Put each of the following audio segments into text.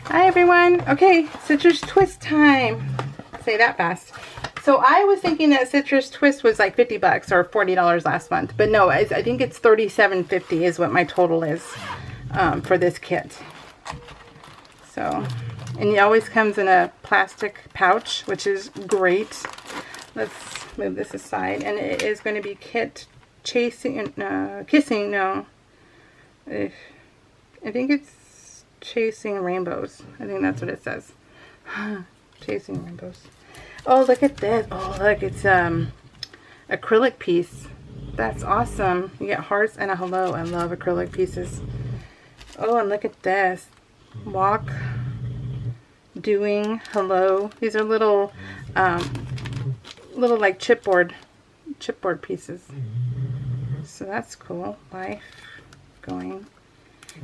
Hi everyone. Okay, citrus twist time. Say that fast. So I was thinking that citrus twist was like 50 bucks or $40 last month, but no, I think it's $37.50 is what my total is for this kit. So, and it always comes in a plastic pouch, which is great. Let's move this aside, and it is going to be kissing. No, I think it's chasing rainbows. I think that's what it says. Chasing rainbows. Oh, look at this. Oh, look, it's acrylic piece. That's awesome. You get hearts and a hello. I love acrylic pieces. Oh, and look at this. Walk, doing, hello. These are little like chipboard pieces. So that's cool. Life, going.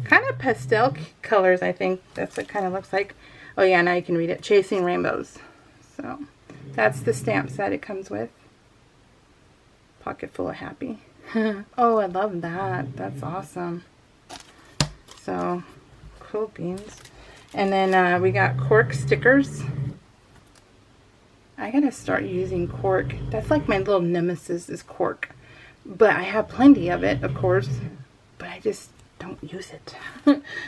Kind of pastel colors, I think. That's what it kind of looks like. Oh yeah, now you can read it. Chasing rainbows. So that's the stamp set it comes with. Pocket full of happy. Oh, I love that. That's awesome. So, cool beans. And then we got cork stickers. I gotta start using cork. That's like my little nemesis is cork. But I have plenty of it, of course. But I just don't use it.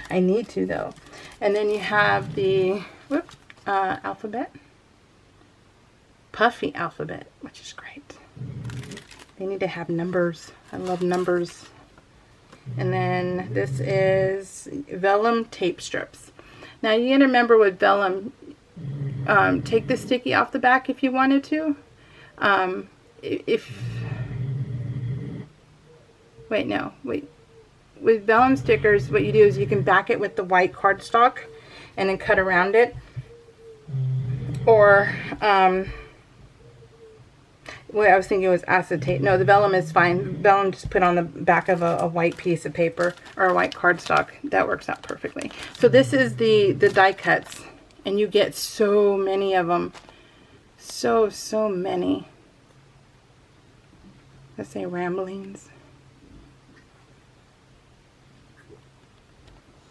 I need to though. And then you have the alphabet. Puffy alphabet, which is great. They need to have numbers. I love numbers. And then this is vellum tape strips. Now you gotta remember with vellum, take the sticky off the back if you wanted to. With vellum stickers, what you do is you can back it with the white cardstock and then cut around it. Or, what I was thinking was acetate. No, the vellum is fine. Vellum just put on the back of a white piece of paper or a white cardstock. That works out perfectly. So this is the die cuts. And you get so many of them. So many. Let's say ramblings.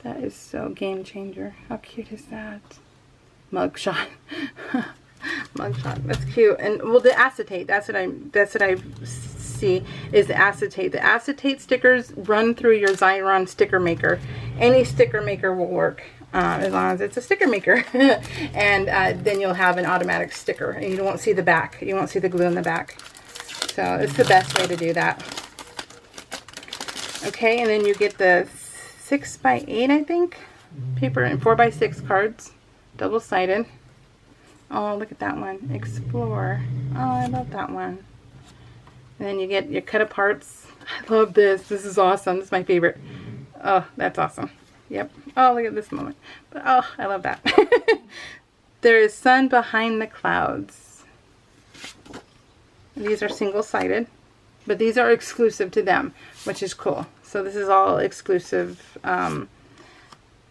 That is so game changer. How cute is that? Mugshot. Mugshot. That's cute. And well, the acetate. That's what I see is the acetate. The acetate stickers run through your Xyron sticker maker. Any sticker maker will work as long as it's a sticker maker. And then you'll have an automatic sticker, and you won't see the back. You won't see the glue in the back. So it's the best way to do that. Okay, and then you get the 6x8, I think, paper and 4x6 cards, double-sided. Oh, look at that one. Explore. Oh, I love that one. And then you get your cut-aparts. I love this. This is awesome. This is my favorite. Oh, that's awesome. Yep. Oh, look at this moment. But, oh, I love that. There is sun behind the clouds. These are single-sided, but these are exclusive to them, which is cool. So this is all exclusive,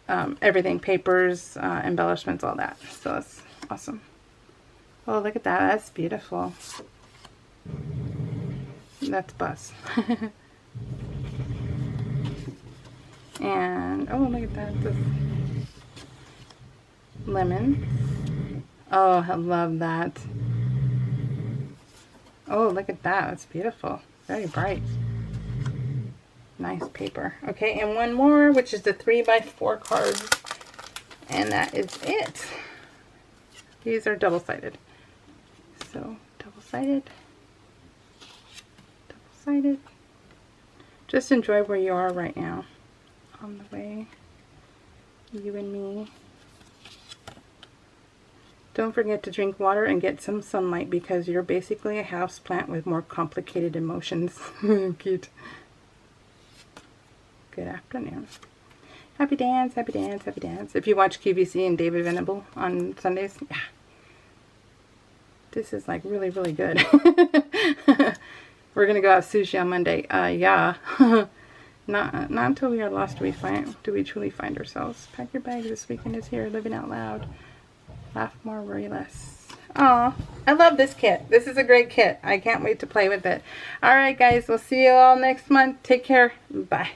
everything, papers, embellishments, all that. So that's awesome. Oh, look at that. That's beautiful. That's Buzz. And, oh, look at that. The lemon. Oh, I love that. Oh, look at that. That's beautiful. Very bright. Nice paper. Okay, and one more, which is the 3x4 cards. And that is it. These are double-sided. So, double-sided. Double-sided. Just enjoy where you are right now. On the way. You and me. Don't forget to drink water and get some sunlight because you're basically a house plant with more complicated emotions. Cute. Good afternoon. Happy dance, happy dance, happy dance. If you watch QVC and David Venable on Sundays, yeah. This is like really, really good. We're going to go have sushi on Monday. Yeah. Not until we are lost do we truly find ourselves. Pack your bags, this weekend is here, living out loud. Laugh more, worry less. Aw, I love this kit. This is a great kit. I can't wait to play with it. Alright guys, we'll see you all next month. Take care. Bye.